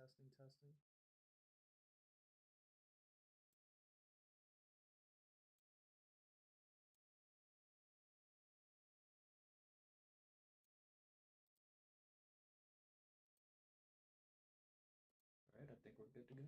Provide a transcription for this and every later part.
Testing, testing. All right, I think we're good to go.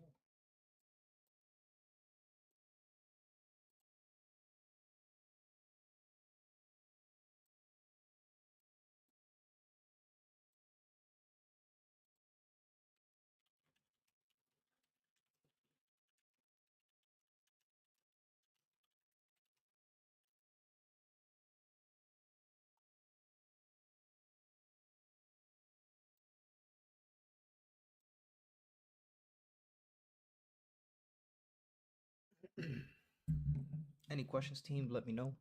Any questions, team? Let me know.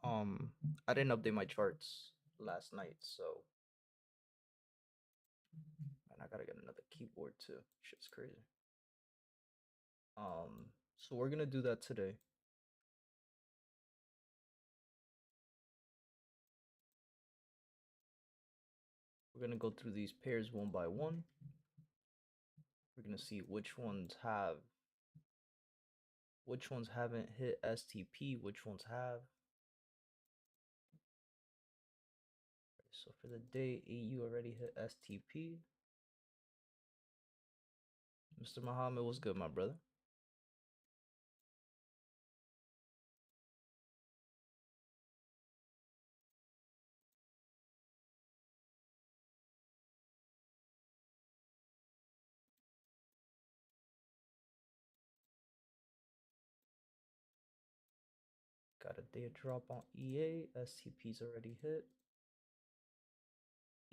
I didn't update my charts last night, so and I gotta get another keyboard too. Shit's crazy. So we're gonna do that today. We're gonna go through these pairs one by one. We're gonna see which ones haven't hit STP, which ones have. So for the day, AU already hit STP. Mr. Muhammad, what's good, my brother? Got a day drop on EA. STP's already hit.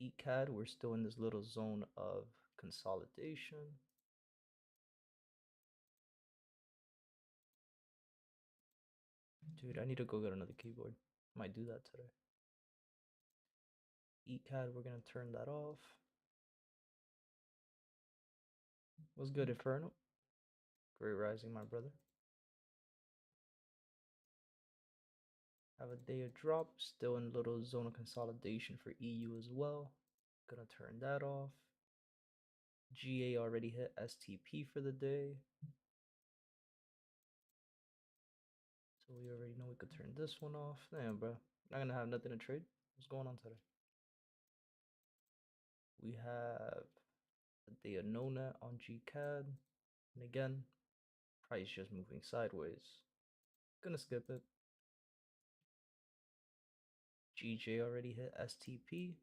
ECAD, we're still in this little zone of consolidation. Dude, I need to go get another keyboard. Might do that today. ECAD, we're gonna turn that off. What's good, Inferno? Great rising, my brother. Have a day of drop, still in little zone of consolidation for EU as well. Gonna turn that off. GA already hit STP for the day. So we already know we could turn this one off. Damn, bro. Not gonna have nothing to trade. What's going on today? We have a day of no net on GCAD. And again, price just moving sideways. Gonna skip it. GJ already hit STP.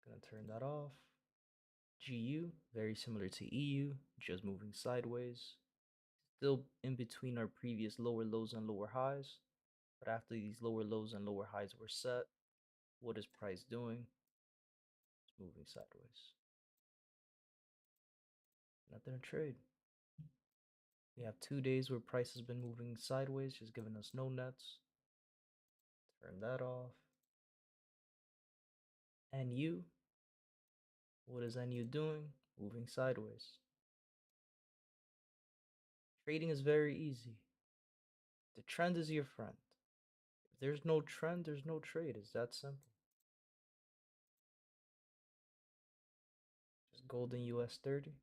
Gonna turn that off. GU, very similar to EU, just moving sideways. Still in between our previous lower lows and lower highs. But after these lower lows and lower highs were set, what is price doing? It's moving sideways. Nothing to trade. We have 2 days where price has been moving sideways, just giving us no nets. Turn that off. NU, what is NU doing? Moving sideways. Trading is very easy. The trend is your friend. If there's no trend, there's no trade. It's that simple. Just gold in US 30.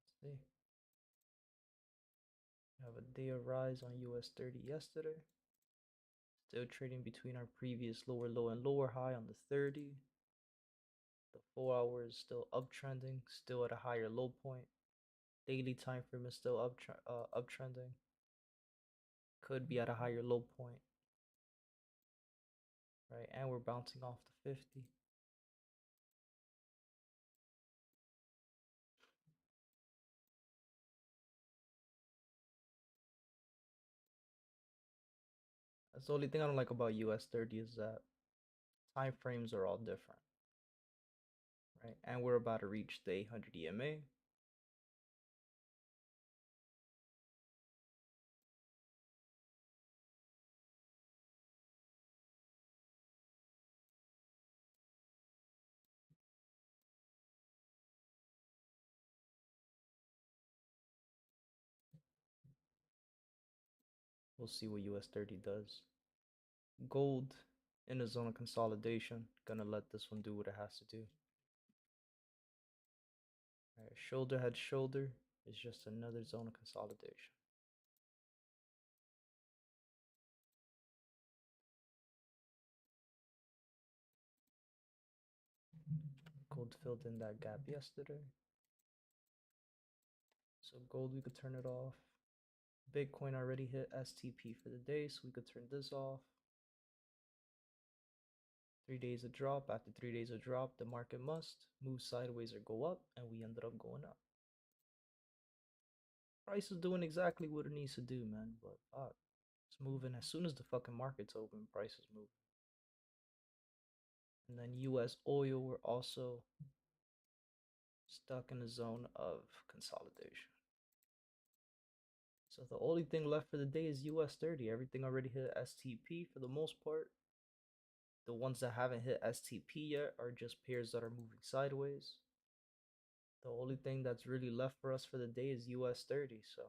Let's see. Have a day of rise on US 30 yesterday. Still trading between our previous lower low and lower high on the 30. The 4 hour is still uptrending, still at a higher low point. Daily time frame is still uptrending. Could be at a higher low point. Right, and we're bouncing off the 50. That's the only thing I don't like about US 30 is that time frames are all different. Right, and we're about to reach the 800 EMA. We'll see what US 30 does. Gold in a zone of consolidation. Gonna let this one do what it has to do. All right, shoulder head shoulder is just another zone of consolidation. Gold filled in that gap yesterday. So gold, we could turn it off. Bitcoin already hit STP for the day, so we could turn this off. 3 days of drop. After 3 days of drop, the market must move sideways or go up, and we ended up going up. Price is doing exactly what it needs to do, man, but it's moving. As soon as the fucking market's open, price is moving. And then US oil, we're also stuck in a zone of consolidation. So the only thing left for the day is US 30. Everything already hit STP for the most part. The ones that haven't hit STP yet are just pairs that are moving sideways. The only thing that's really left for us for the day is US 30. So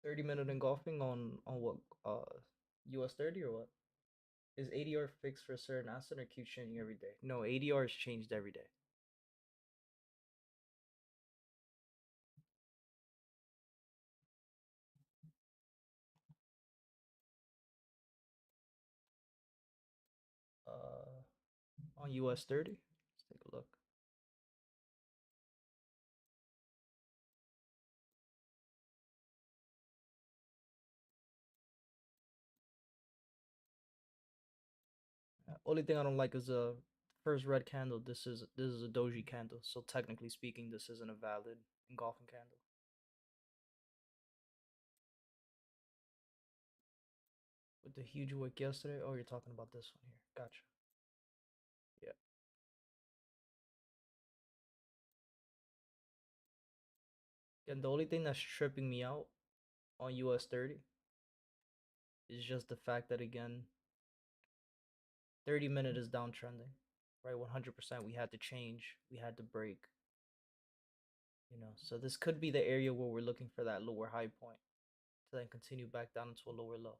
30-minute engulfing on what, US 30 or what? Is ADR fixed for a certain asset or keeps changing every day? No, ADR is changed every day. On US 30, let's take a look. Only thing I don't like is the first red candle. This is a doji candle, so technically speaking, this isn't a valid engulfing candle. With the huge wick yesterday. Oh, you're talking about this one here. Gotcha. Yeah. And the only thing that's tripping me out on US 30 is just the fact that, again, 30-minute is downtrending, right? 100%. We had to change. We had to break. So this could be the area where we're looking for that lower high point to then continue back down into a lower low.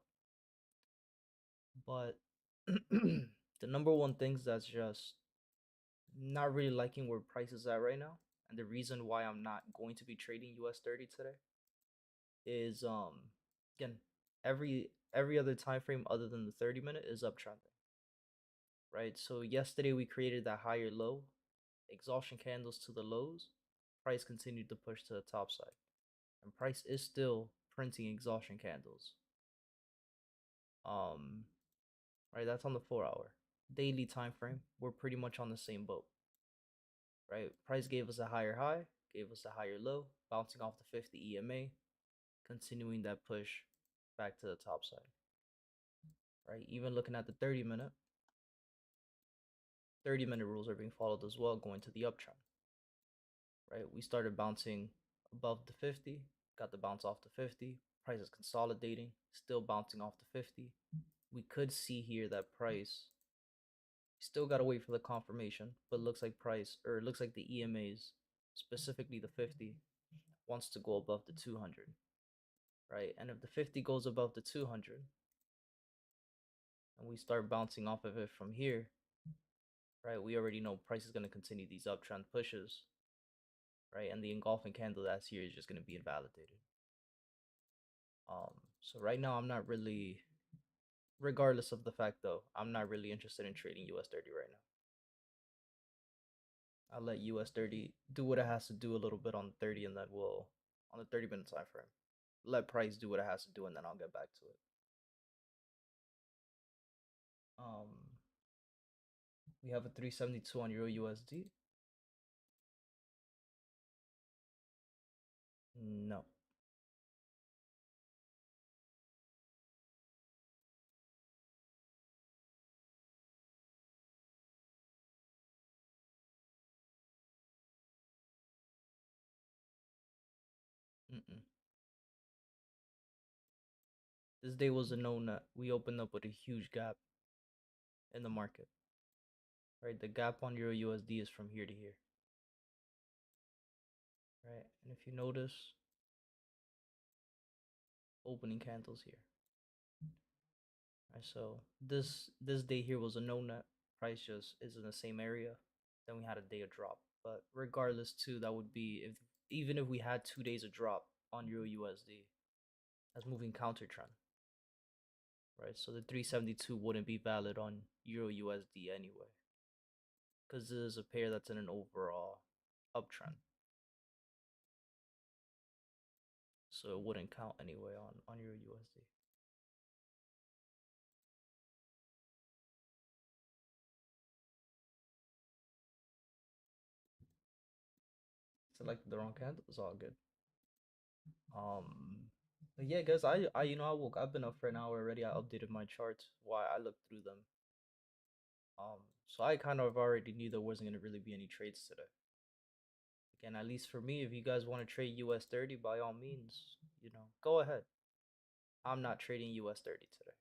But the number one things that's just not really liking where price is at right now, and the reason why I'm not going to be trading US 30 today is again, every other time frame other than the 30-minute is uptrending. Right? So yesterday we created that higher low, exhaustion candles to the lows, price continued to push to the top side. And price is still printing exhaustion candles. Right, that's on the 4-hour. Daily time frame, we're pretty much on the same boat. Right? Price gave us a higher high, gave us a higher low, bouncing off the 50 EMA, continuing that push back to the top side. Right? Even looking at the 30-minute, 30-minute rules are being followed as well, going to the uptrend. Right? We started bouncing above the 50, got the bounce off the 50, price is consolidating, still bouncing off the 50. We could see here that price still got to wait for the confirmation, but looks like price, or it looks like the EMAs, specifically the 50, wants to go above the 200, right? And if the 50 goes above the 200 and we start bouncing off of it from here, right, we already know price is going to continue these uptrend pushes, right? And the engulfing candle that's here is just going to be invalidated. So right now I'm not really, regardless of the fact though, I'm not really interested in trading US 30 right now. I'll let US 30 do what it has to do a little bit on the 30, and then we'll, on the 30-minute time frame, let price do what it has to do, and then I'll get back to it. We have a 372 on Euro USD. No. Mm-mm. This day was a known that we opened up with a huge gap in the market. Right, the gap on Euro USD is from here to here. Right, and if you notice, opening candles here. Alright, so this day here was a no net. Price just is in the same area. Then we had a day of drop. But regardless too, that would be if even if we had 2 days of drop on Euro USD, that's moving counter trend. Right? So the 372 wouldn't be valid on Euro USD anyway. Because this is a pair that's in an overall uptrend. So it wouldn't count anyway on Euro USD. Selected the wrong candle. It's all good. But yeah, guys, I've been up for an hour already. I updated my charts. Why I looked through them. So I kind of already knew there wasn't gonna really be any trades today. Again, at least for me, if you guys want to trade US 30, by all means, go ahead. I'm not trading US 30 today,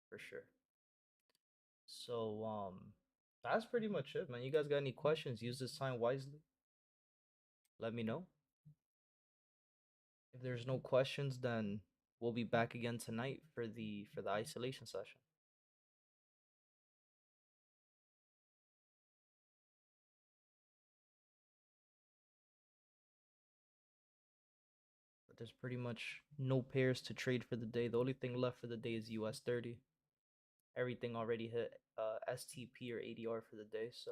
for sure. So that's pretty much it, man. You guys got any questions? Use this time wisely. Let me know. If there's no questions, then we'll be back again tonight for the isolation session. But there's pretty much no pairs to trade for the day. The only thing left for the day is US 30. Everything already hit STP or ADR for the day, so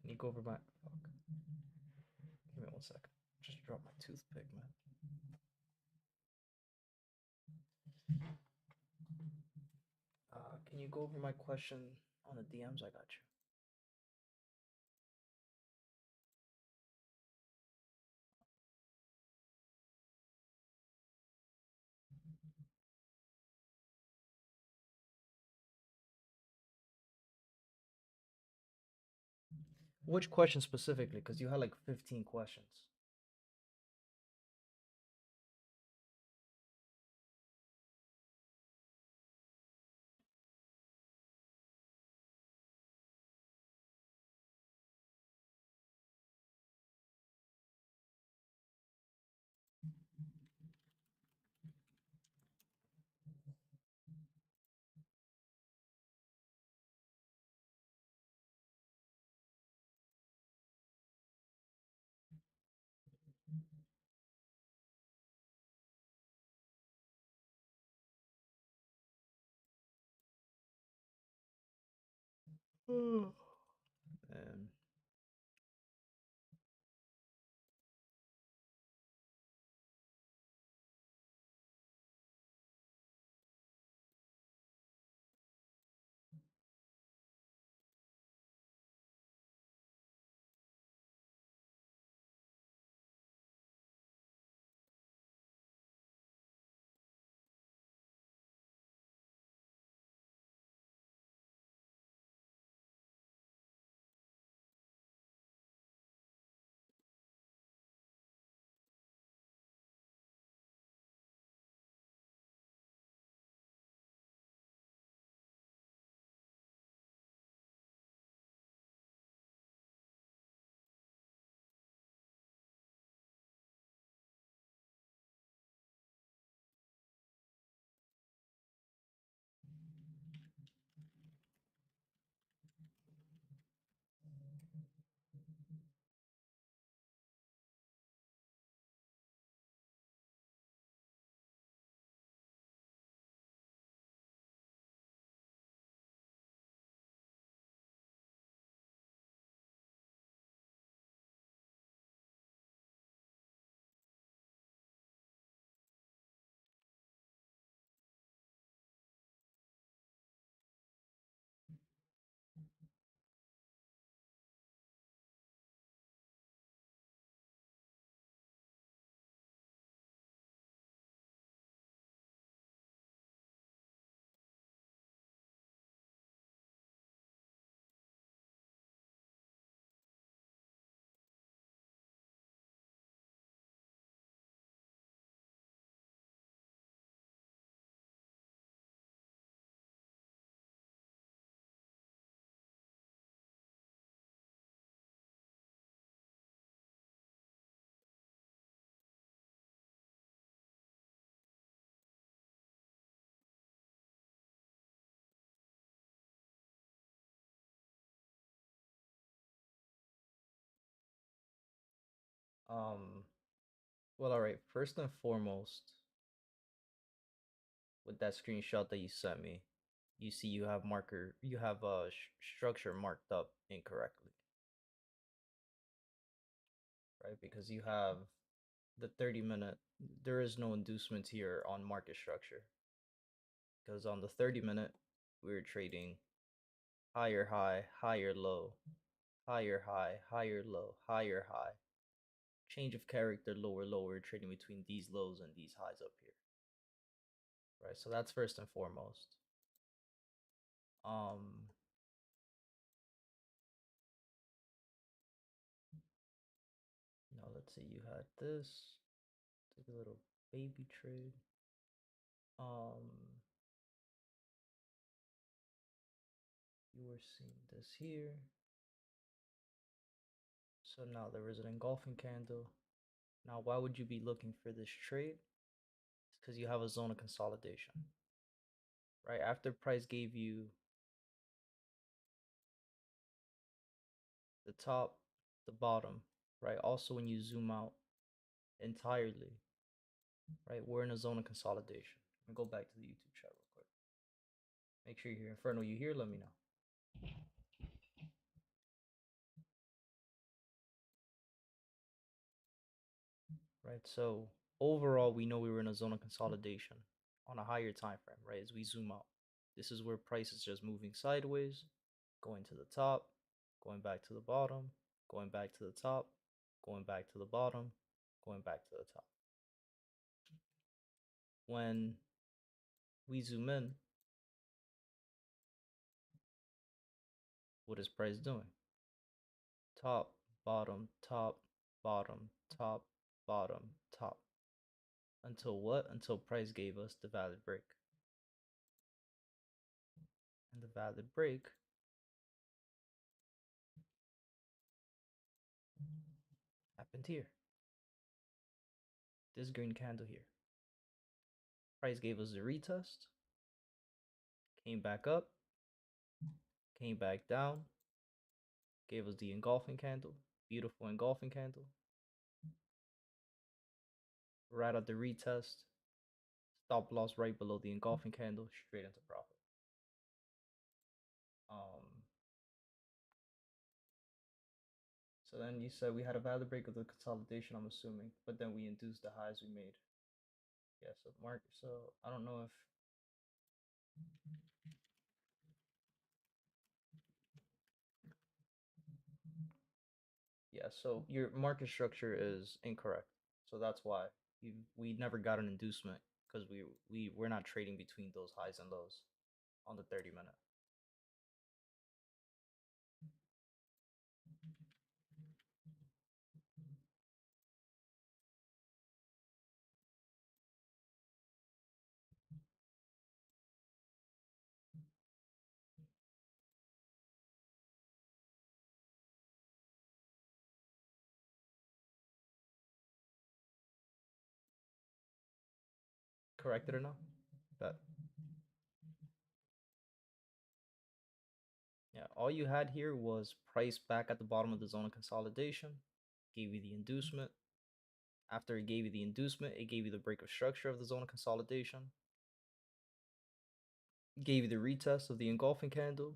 can you go over my fuck? Give me 1 second. Just drop my toothpick, man. Can you go over my question on the DMs? I got you. Which question specifically? Because you had like 15 questions. And Um, well, all right. First and foremost, with that screenshot that you sent me, you see you have structure marked up incorrectly, right? Because you have the 30-minute. There is no inducement here on market structure, because on the 30-minute we were trading higher high, higher low, higher high, higher low, higher high, change of character, lower low. We're trading between these lows and these highs up here, right? So that's first and foremost. Now let's see, you had this, take a little baby trade. You were seeing this here. So now there was an engulfing candle. Now, why would you be looking for this trade? It's because you have a zone of consolidation, right? After price gave you the top, the bottom, right? Also, when you zoom out entirely, right? We're in a zone of consolidation. Let me go back to the YouTube chat real quick. Make sure you hear Inferno. You hear? Let me know. Right. So overall, we know we were in a zone of consolidation on a higher time frame, right? As we zoom out, this is where price is just moving sideways, going to the top, going back to the bottom, going back to the top, going back to the bottom, going back to the top. When we zoom in, what is price doing? Top, bottom, top, bottom, top, bottom, top. Until what? Until price gave us the valid break. And the valid break happened here. This green candle here. Price gave us the retest, came back up, came back down, gave us the engulfing candle, beautiful engulfing candle. Right at the retest, stop loss right below the engulfing candle, straight into profit. So then you said we had a valid break of the consolidation, I'm assuming, but then we induced the highs we made. Yeah, so market. So I don't know if yeah, so your market structure is incorrect. So that's why we never got an inducement, because we're not trading between those highs and lows on the 30-minute. Corrected or no? That yeah, all you had here was price back at the bottom of the zone of consolidation, gave you the inducement. After it gave you the inducement, it gave you the break of structure of the zone of consolidation, gave you the retest of the engulfing candle,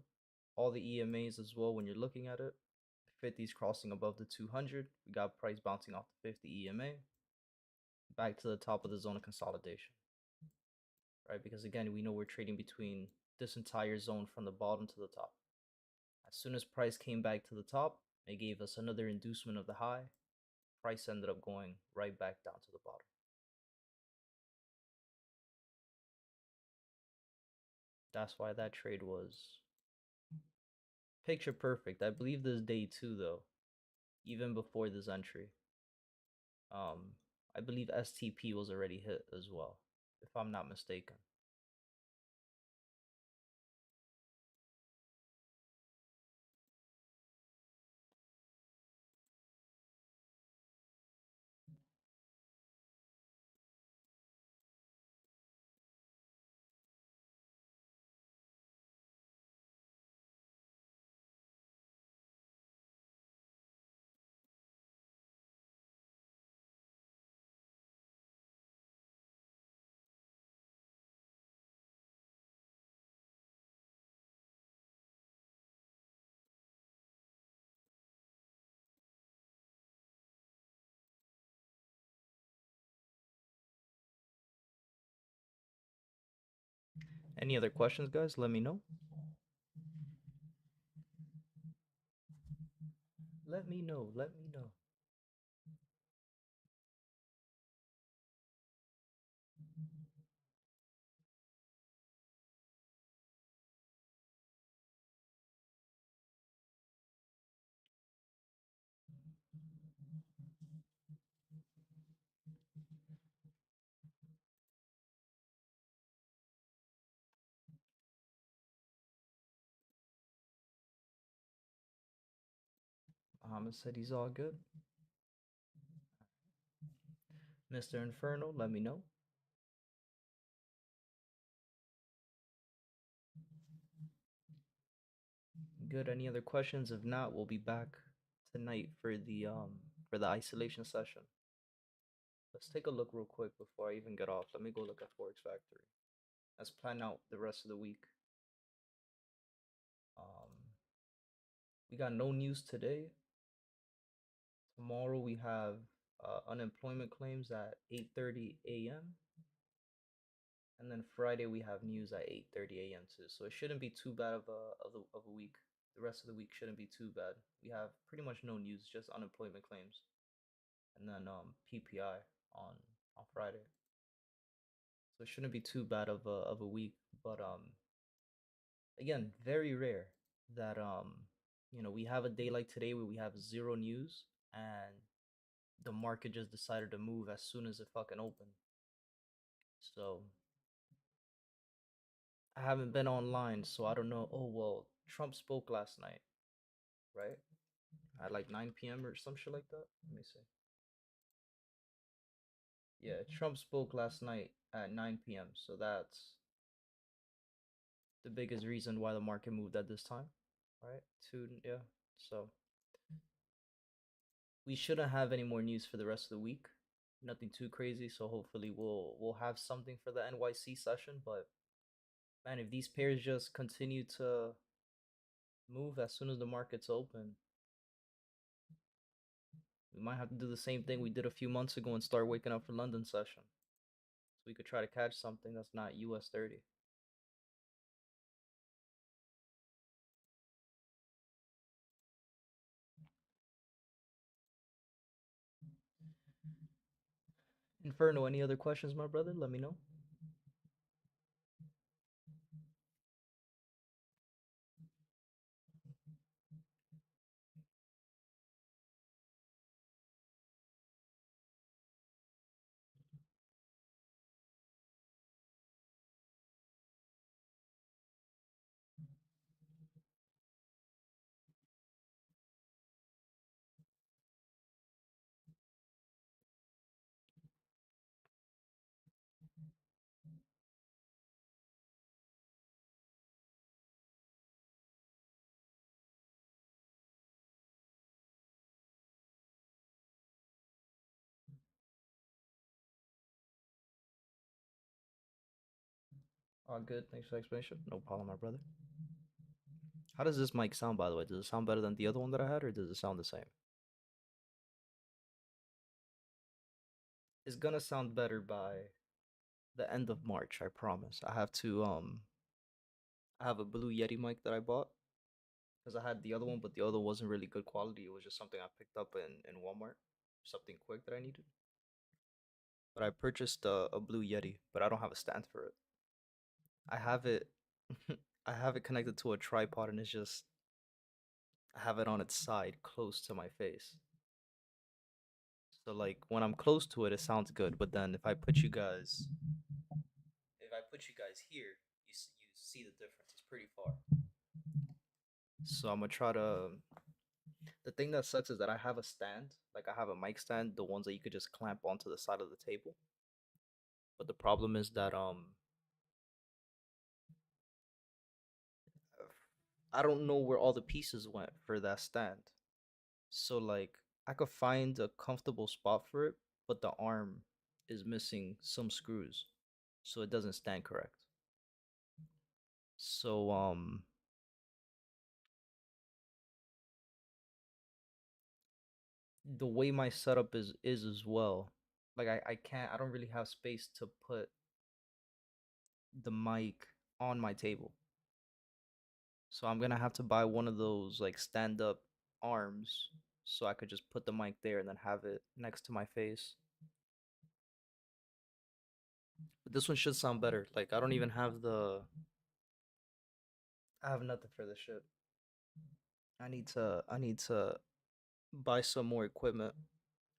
all the EMAs as well when you're looking at it. 50s crossing above the 200. We got price bouncing off the 50 EMA back to the top of the zone of consolidation, right? Because again, we know we're trading between this entire zone from the bottom to the top. As soon as price came back to the top, it gave us another inducement of the high. Price ended up going right back down to the bottom. That's why that trade was picture perfect. I believe this day two though, even before this entry. I believe STP was already hit as well, if I'm not mistaken. Any other questions, guys? Let me know. Let me know. Let me know. Muhammad said he's all good. Mr. Inferno, let me know. Good. Any other questions? If not, we'll be back tonight for the isolation session. Let's take a look real quick before I even get off. Let me go look at Forex Factory. Let's plan out the rest of the week. Um, we got no news today. Tomorrow we have unemployment claims at 8:30 a.m. And then Friday we have news at 8:30 a.m. too. So it shouldn't be too bad of a week. The rest of the week shouldn't be too bad. We have pretty much no news, just unemployment claims, and then PPI on Friday. So it shouldn't be too bad of a week. But again, very rare that we have a day like today where we have zero news and the market just decided to move as soon as it fucking opened. So I haven't been online, so I don't know. Oh well, Trump spoke last night, right? At like 9 p.m. or some shit like that. Let me see. Yeah, Trump spoke last night at 9 p.m. So that's the biggest reason why the market moved at this time, right? Yeah. So we shouldn't have any more news for the rest of the week. Nothing too crazy. So hopefully we'll have something for the NYC session. But man, if these pairs just continue to move as soon as the market's open, we might have to do the same thing we did a few months ago and start waking up for London session. So we could try to catch something that's not US 30. Inferno, any other questions, my brother? Let me know. All good. Thanks for the explanation. No problem, my brother. How does this mic sound, by the way? Does it sound better than the other one that I had, or does it sound the same? It's gonna sound better by the end of March, I promise. I have a blue Yeti mic that I bought because I had the other one, but the other wasn't really good quality. It was just something I picked up in Walmart, something quick that I needed. But I purchased a blue Yeti, but I don't have a stand for it. I have it I have it connected to a tripod and it's just I have it on its side close to my face. So like when I'm close to it, it sounds good, but then if I put you guys here, you see the difference. It's pretty far. So I'm gonna try to. The thing that sucks is that I have a stand, like I have a mic stand, the ones that you could just clamp onto the side of the table. But the problem is that I don't know where all the pieces went for that stand. So like I could find a comfortable spot for it, but the arm is missing some screws, so it doesn't stand correct. So the way my setup is as well, like I don't really have space to put the mic on my table. So I'm gonna have to buy one of those like stand up arms so I could just put the mic there and then have it next to my face. But this one should sound better. Like I don't even have I have nothing for this shit. I need to buy some more equipment.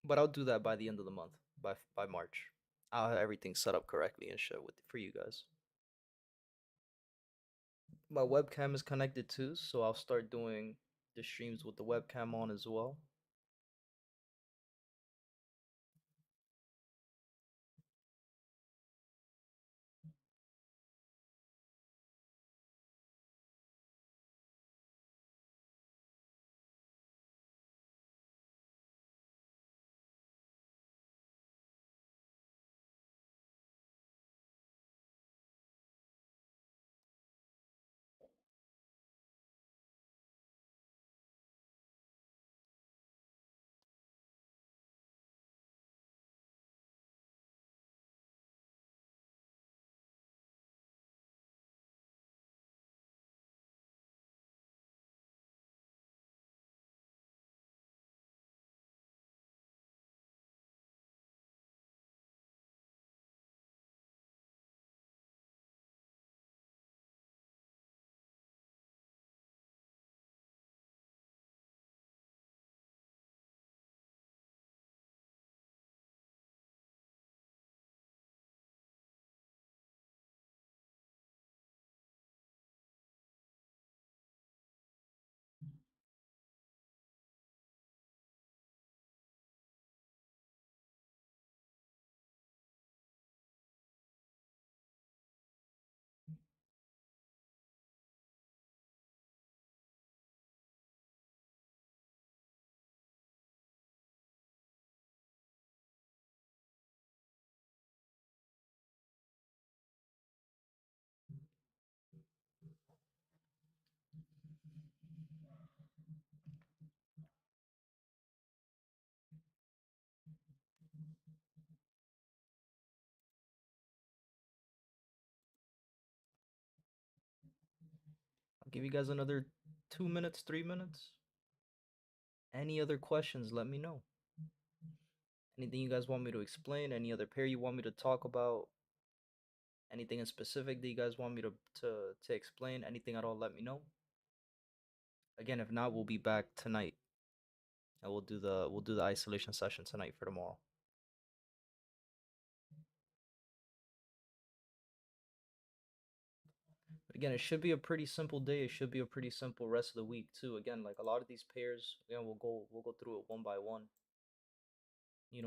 But I'll do that by the end of the month, by March. I'll have everything set up correctly and shit with for you guys. My webcam is connected too, so I'll start doing the streams with the webcam on as well. I'll give you guys another 2 minutes, 3 minutes. Any other questions, let me know. Anything you guys want me to explain, any other pair you want me to talk about, anything in specific that you guys want me to explain, anything at all, let me know. Again, if not, we'll be back tonight. And we'll do the isolation session tonight for tomorrow. But again, it should be a pretty simple day. It should be a pretty simple rest of the week too. Again, like a lot of these pairs, again, we'll go through it one by one.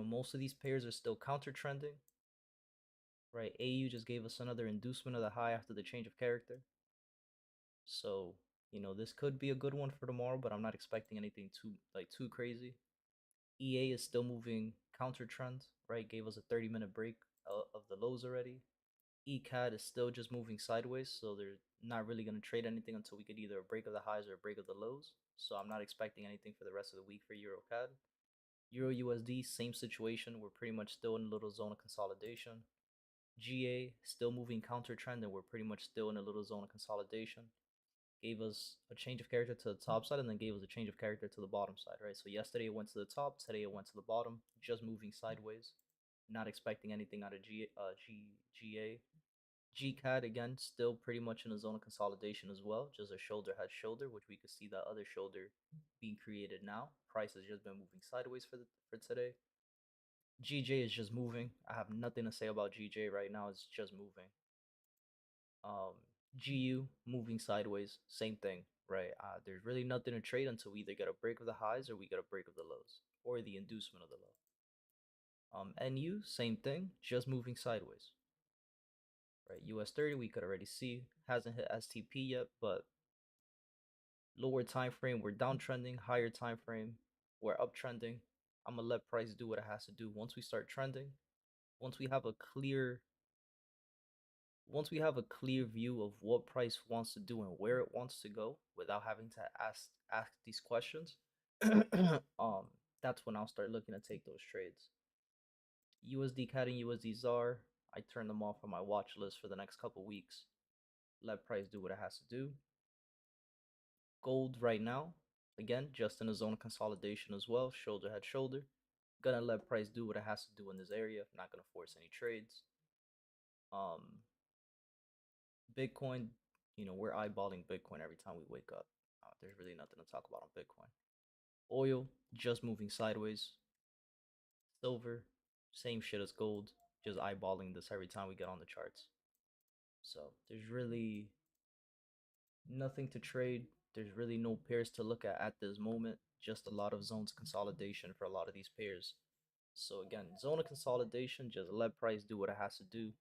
Most of these pairs are still counter trending, right? AU just gave us another inducement of the high after the change of character. So, this could be a good one for tomorrow, but I'm not expecting anything too crazy. EA is still moving counter trend, right? Gave us a 30-minute break of the lows already. ECAD is still just moving sideways, so they're not really going to trade anything until we get either a break of the highs or a break of the lows. So I'm not expecting anything for the rest of the week for EuroCAD. Euro USD, same situation. We're pretty much still in a little zone of consolidation. GA still moving counter trend, and we're pretty much still in a little zone of consolidation. Gave us a change of character to the top side and then gave us a change of character to the bottom side, right? So yesterday it went to the top, today it went to the bottom, just moving sideways. Not expecting anything out of GA. GCAD again, still pretty much in a zone of consolidation as well, just a shoulder head shoulder, which we could see that other shoulder being created now. Price has just been moving sideways for today. GJ is just moving. I have nothing to say about GJ right now. It's just moving. Um, GU moving sideways, same thing, right? There's really nothing to trade until we either get a break of the highs or we get a break of the lows or the inducement of the low. NU, same thing, just moving sideways, right? US 30, we could already see, hasn't hit STP yet, but lower time frame, we're downtrending. Higher time frame, we're uptrending. I'm gonna let price do what it has to do. Once we start trending, once we have a clear once we have a clear view of what price wants to do and where it wants to go without having to ask these questions, that's when I'll start looking to take those trades. USD CAD and USD ZAR, I turn them off on my watch list for the next couple weeks. let price do what it has to do. Gold right now, again, just in a zone of consolidation as well, shoulder head shoulder. Gonna let price do what it has to do in this area. Not gonna force any trades. Bitcoin, we're eyeballing Bitcoin every time we wake up. There's really nothing to talk about on Bitcoin. Oil, just moving sideways. Silver, same shit as gold, just eyeballing this every time we get on the charts. So there's really nothing to trade. There's really no pairs to look at this moment. Just a lot of zones consolidation for a lot of these pairs. So again, zone of consolidation, just let price do what it has to do.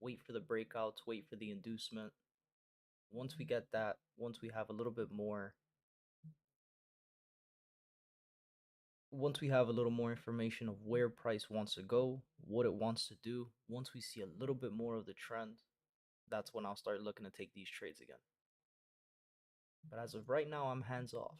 Wait for the breakouts, wait for the inducement. Once we get that, once we have a little bit more, once we have a little more information of where price wants to go, what it wants to do, once we see a little bit more of the trend, that's when I'll start looking to take these trades again. But as of right now, I'm hands off.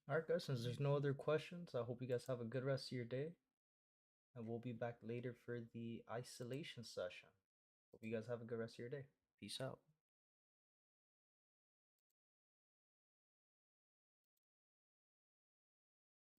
All right, guys, since there's no other questions, I hope you guys have a good rest of your day. And we'll be back later for the isolation session. Hope you guys have a good rest of your day. Peace out.